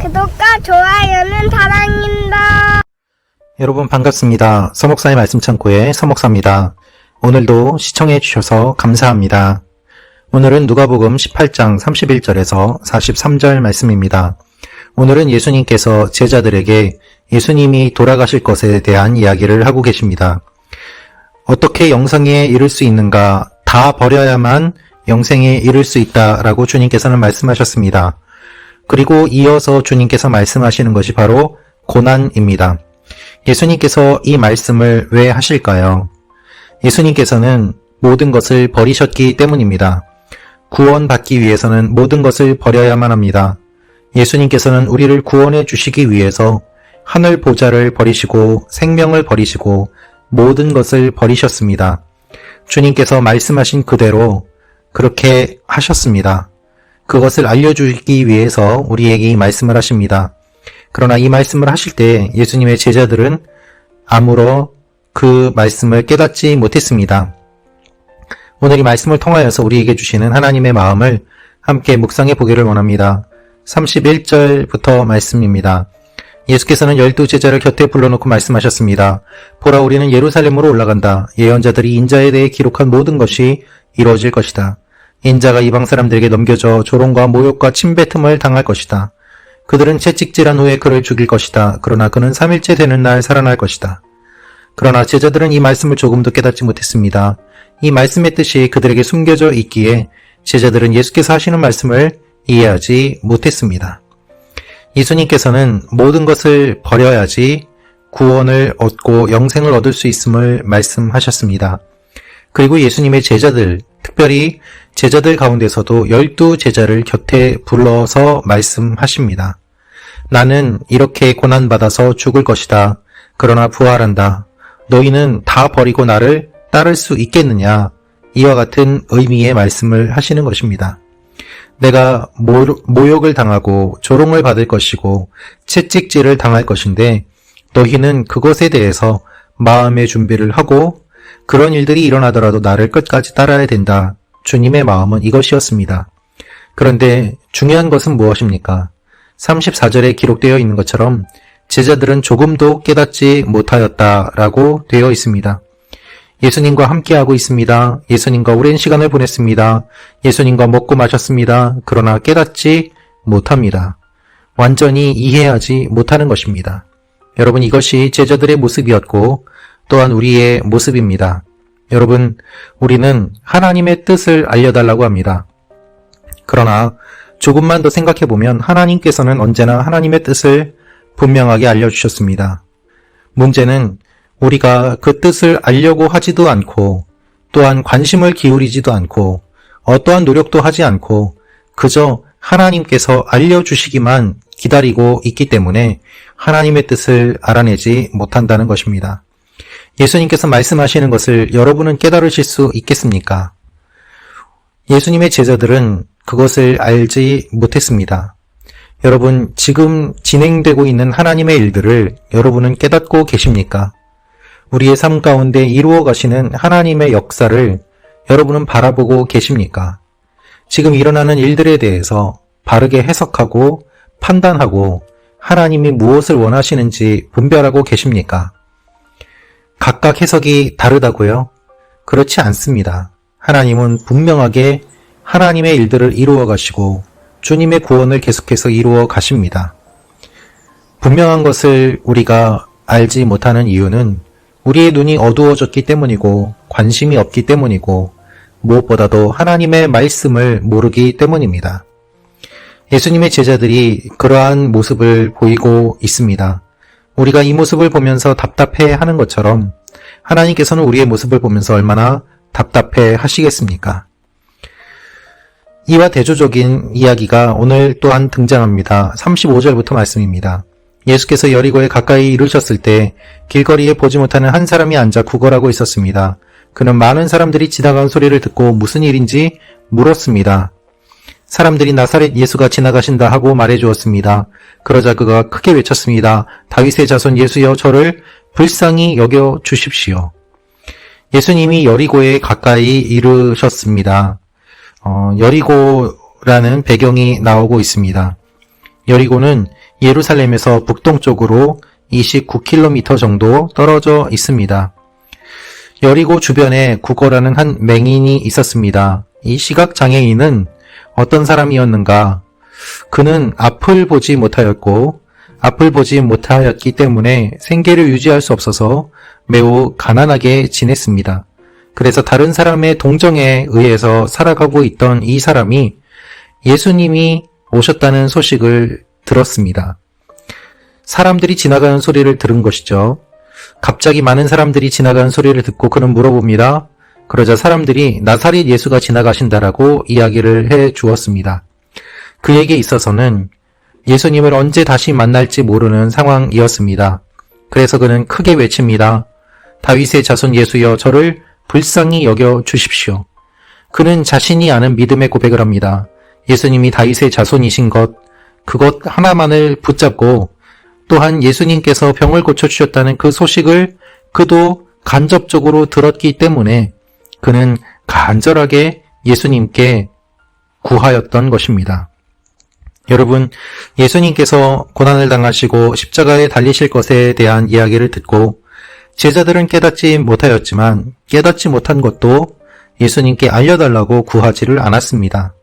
구독과 좋아요는 사랑입니다. 여러분 반갑습니다. 서목사의 말씀 창고의 서목사입니다. 오늘도 시청해 주셔서 감사합니다. 오늘은 누가복음 18장 31절에서 43절 말씀입니다. 오늘은 예수님께서 제자들에게 예수님이 돌아가실 것에 대한 이야기를 하고 계십니다. 어떻게 영생에 이를 수 있는가? 다 버려야만 영생에 이를 수 있다라고 주님께서는 말씀하셨습니다. 그리고 이어서 주님께서 말씀하시는 것이 바로 고난입니다. 예수님께서 이 말씀을 왜 하실까요? 예수님께서는 모든 것을 버리셨기 때문입니다. 구원받기 위해서는 모든 것을 버려야만 합니다. 예수님께서는 우리를 구원해 주시기 위해서 하늘 보좌를 버리시고 생명을 버리시고 모든 것을 버리셨습니다. 주님께서 말씀하신 그대로 그렇게 하셨습니다. 그것을 알려주기 위해서 우리에게 이 말씀을 하십니다. 그러나 이 말씀을 하실 때 예수님의 제자들은 아무런 그 말씀을 깨닫지 못했습니다. 오늘 이 말씀을 통하여서 우리에게 주시는 하나님의 마음을 함께 묵상해 보기를 원합니다. 31절부터 말씀입니다. 예수께서는 12제자를 곁에 불러놓고 말씀하셨습니다. 보라, 우리는 예루살렘으로 올라간다. 예언자들이 인자에 대해 기록한 모든 것이 이루어질 것이다. 인자가 이방 사람들에게 넘겨져 조롱과 모욕과 침뱉음을 당할 것이다. 그들은 채찍질한 후에 그를 죽일 것이다. 그러나 그는 3일째 되는 날 살아날 것이다. 그러나 제자들은 이 말씀을 조금도 깨닫지 못했습니다. 이 말씀의 뜻이 그들에게 숨겨져 있기에 제자들은 예수께서 하시는 말씀을 이해하지 못했습니다. 예수님께서는 모든 것을 버려야지 구원을 얻고 영생을 얻을 수 있음을 말씀하셨습니다. 그리고 예수님의 제자들, 특별히 제자들 가운데서도 12제자를 곁에 불러서 말씀하십니다. 나는 이렇게 고난받아서 죽을 것이다. 그러나 부활한다. 너희는 다 버리고 나를 따를 수 있겠느냐? 이와 같은 의미의 말씀을 하시는 것입니다. 내가 모욕을 당하고 조롱을 받을 것이고 채찍질을 당할 것인데 너희는 그것에 대해서 마음의 준비를 하고 그런 일들이 일어나더라도 나를 끝까지 따라야 된다. 주님의 마음은 이것이었습니다. 그런데 중요한 것은 무엇입니까? 34절에 기록되어 있는 것처럼 제자들은 조금도 깨닫지 못하였다라고 되어 있습니다. 예수님과 함께하고 있습니다. 예수님과 오랜 시간을 보냈습니다. 예수님과 먹고 마셨습니다. 그러나 깨닫지 못합니다. 완전히 이해하지 못하는 것입니다. 여러분, 이것이 제자들의 모습이었고 또한 우리의 모습입니다. 여러분, 우리는 하나님의 뜻을 알려달라고 합니다. 그러나 조금만 더 생각해보면 하나님께서는 언제나 하나님의 뜻을 분명하게 알려주셨습니다. 문제는 우리가 그 뜻을 알려고 하지도 않고 또한 관심을 기울이지도 않고 어떠한 노력도 하지 않고 그저 하나님께서 알려주시기만 기다리고 있기 때문에 하나님의 뜻을 알아내지 못한다는 것입니다. 예수님께서 말씀하시는 것을 여러분은 깨달으실 수 있겠습니까? 예수님의 제자들은 그것을 알지 못했습니다. 여러분, 지금 진행되고 있는 하나님의 일들을 여러분은 깨닫고 계십니까? 우리의 삶 가운데 이루어 가시는 하나님의 역사를 여러분은 바라보고 계십니까? 지금 일어나는 일들에 대해서 바르게 해석하고 판단하고 하나님이 무엇을 원하시는지 분별하고 계십니까? 각각 해석이 다르다고요? 그렇지 않습니다. 하나님은 분명하게 하나님의 일들을 이루어 가시고 주님의 구원을 계속해서 이루어 가십니다. 분명한 것을 우리가 알지 못하는 이유는 우리의 눈이 어두워졌기 때문이고 관심이 없기 때문이고 무엇보다도 하나님의 말씀을 모르기 때문입니다. 예수님의 제자들이 그러한 모습을 보이고 있습니다. 우리가 이 모습을 보면서 답답해 하는 것처럼 하나님께서는 우리의 모습을 보면서 얼마나 답답해 하시겠습니까? 이와 대조적인 이야기가 오늘 또한 등장합니다. 35절부터 말씀입니다. 예수께서 여리고에 가까이 이르셨을 때 길거리에 보지 못하는 한 사람이 앉아 구걸하고 있었습니다. 그는 많은 사람들이 지나가는 소리를 듣고 무슨 일인지 물었습니다. 사람들이 나사렛 예수가 지나가신다 하고 말해주었습니다. 그러자 그가 크게 외쳤습니다. 다윗의 자손 예수여, 저를 불쌍히 여겨 주십시오. 예수님이 여리고에 가까이 이르셨습니다. 여리고라는 배경이 나오고 있습니다. 여리고는 예루살렘에서 북동쪽으로 29km 정도 떨어져 있습니다. 여리고 주변에 구거라는 한 맹인이 있었습니다. 이 시각장애인은 어떤 사람이었는가? 그는 앞을 보지 못하였고, 앞을 보지 못하였기 때문에 생계를 유지할 수 없어서 매우 가난하게 지냈습니다. 그래서 다른 사람의 동정에 의해서 살아가고 있던 이 사람이 예수님이 오셨다는 소식을 들었습니다. 사람들이 지나가는 소리를 들은 것이죠. 갑자기 많은 사람들이 지나가는 소리를 듣고 그는 물어봅니다. 그러자 사람들이 나사렛 예수가 지나가신다라고 이야기를 해 주었습니다. 그에게 있어서는 예수님을 언제 다시 만날지 모르는 상황이었습니다. 그래서 그는 크게 외칩니다. 다윗의 자손 예수여, 저를 불쌍히 여겨 주십시오. 그는 자신이 아는 믿음의 고백을 합니다. 예수님이 다윗의 자손이신 것, 그것 하나만을 붙잡고 또한 예수님께서 병을 고쳐주셨다는 그 소식을 그도 간접적으로 들었기 때문에 그는 간절하게 예수님께 구하였던 것입니다. 여러분, 예수님께서 고난을 당하시고 십자가에 달리실 것에 대한 이야기를 듣고 제자들은 깨닫지 못하였지만 깨닫지 못한 것도 예수님께 알려달라고 구하지를 않았습니다.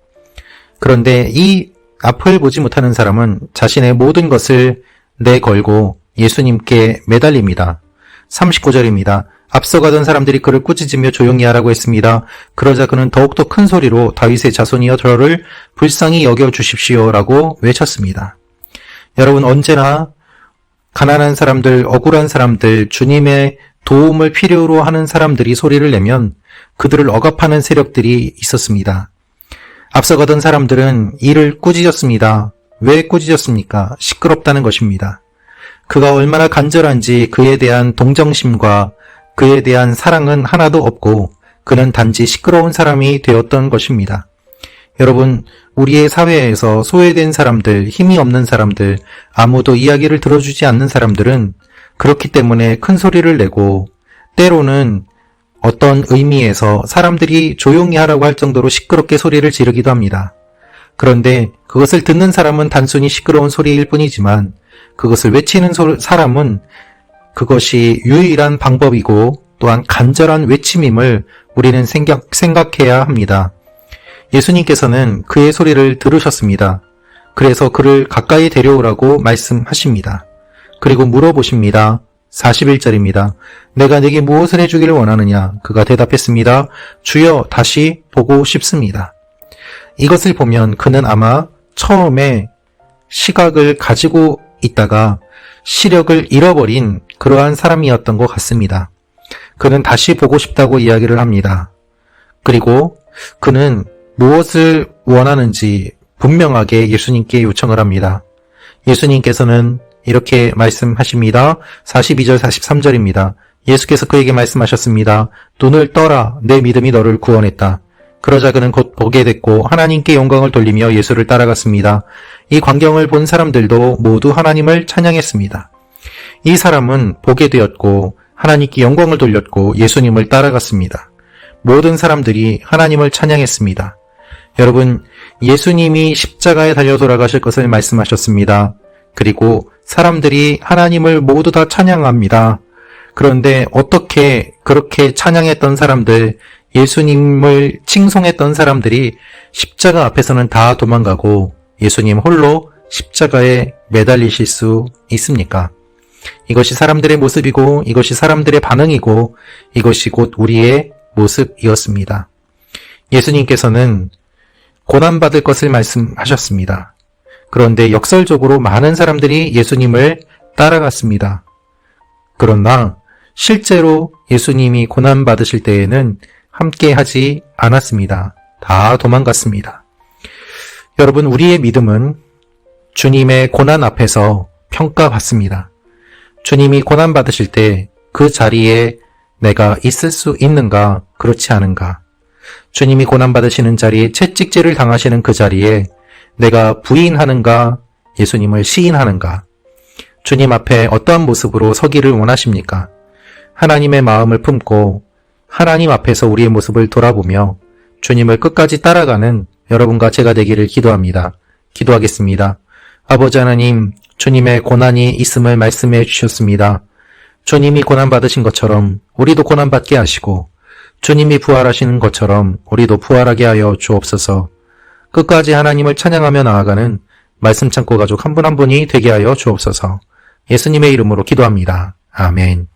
그런데 이 앞을 보지 못하는 사람은 자신의 모든 것을 내걸고 예수님께 매달립니다. 39절입니다. 앞서가던 사람들이 그를 꾸짖으며 조용히 하라고 했습니다. 그러자 그는 더욱더 큰 소리로 다윗의 자손이여, 저를 불쌍히 여겨 주십시오라고 외쳤습니다. 여러분, 언제나 가난한 사람들, 억울한 사람들, 주님의 도움을 필요로 하는 사람들이 소리를 내면 그들을 억압하는 세력들이 있었습니다. 앞서가던 사람들은 이를 꾸짖었습니다. 왜 꾸짖었습니까? 시끄럽다는 것입니다. 그가 얼마나 간절한지 그에 대한 동정심과 그에 대한 사랑은 하나도 없고 그는 단지 시끄러운 사람이 되었던 것입니다. 여러분, 우리의 사회에서 소외된 사람들, 힘이 없는 사람들, 아무도 이야기를 들어주지 않는 사람들은 그렇기 때문에 큰 소리를 내고 때로는 어떤 의미에서 사람들이 조용히 하라고 할 정도로 시끄럽게 소리를 지르기도 합니다. 그런데 그것을 듣는 사람은 단순히 시끄러운 소리일 뿐이지만 그것을 외치는 사람은 그것이 유일한 방법이고 또한 간절한 외침임을 우리는 생각해야 합니다. 예수님께서는 그의 소리를 들으셨습니다. 그래서 그를 가까이 데려오라고 말씀하십니다. 그리고 물어보십니다. 41절입니다. 내가 네게 무엇을 해주기를 원하느냐? 그가 대답했습니다. 주여, 다시 보고 싶습니다. 이것을 보면 그는 아마 처음에 시각을 가지고 있다가 시력을 잃어버린 그러한 사람이었던 것 같습니다. 그는 다시 보고 싶다고 이야기를 합니다. 그리고 그는 무엇을 원하는지 분명하게 예수님께 요청을 합니다. 예수님께서는 이렇게 말씀하십니다. 42절 43절입니다. 예수께서 그에게 말씀하셨습니다. 눈을 떠라, 내 믿음이 너를 구원했다. 그러자 그는 곧 보게 됐고 하나님께 영광을 돌리며 예수를 따라갔습니다. 이 광경을 본 사람들도 모두 하나님을 찬양했습니다. 이 사람은 보게 되었고 하나님께 영광을 돌렸고 예수님을 따라갔습니다. 모든 사람들이 하나님을 찬양했습니다. 여러분, 예수님이 십자가에 달려 돌아가실 것을 말씀하셨습니다. 그리고 사람들이 하나님을 모두 다 찬양합니다. 그런데 어떻게 그렇게 찬양했던 사람들, 예수님을 칭송했던 사람들이 십자가 앞에서는 다 도망가고 예수님 홀로 십자가에 매달리실 수 있습니까? 이것이 사람들의 모습이고 이것이 사람들의 반응이고 이것이 곧 우리의 모습이었습니다. 예수님께서는 고난받을 것을 말씀하셨습니다. 그런데 역설적으로 많은 사람들이 예수님을 따라갔습니다. 그러나 실제로 예수님이 고난받으실 때에는 함께 하지 않았습니다. 다 도망갔습니다. 여러분, 우리의 믿음은 주님의 고난 앞에서 평가받습니다. 주님이 고난받으실 때 그 자리에 내가 있을 수 있는가, 그렇지 않은가? 주님이 고난받으시는 자리에 채찍질을 당하시는 그 자리에 내가 부인하는가, 예수님을 시인하는가? 주님 앞에 어떠한 모습으로 서기를 원하십니까? 하나님의 마음을 품고 하나님 앞에서 우리의 모습을 돌아보며 주님을 끝까지 따라가는 여러분과 제가 되기를 기도합니다. 기도하겠습니다. 아버지 하나님, 주님의 고난이 있음을 말씀해 주셨습니다. 주님이 고난받으신 것처럼 우리도 고난받게 하시고 주님이 부활하시는 것처럼 우리도 부활하게 하여 주옵소서. 끝까지 하나님을 찬양하며 나아가는 말씀 창고 가족 한 분 한 분이 되게 하여 주옵소서. 예수님의 이름으로 기도합니다. 아멘.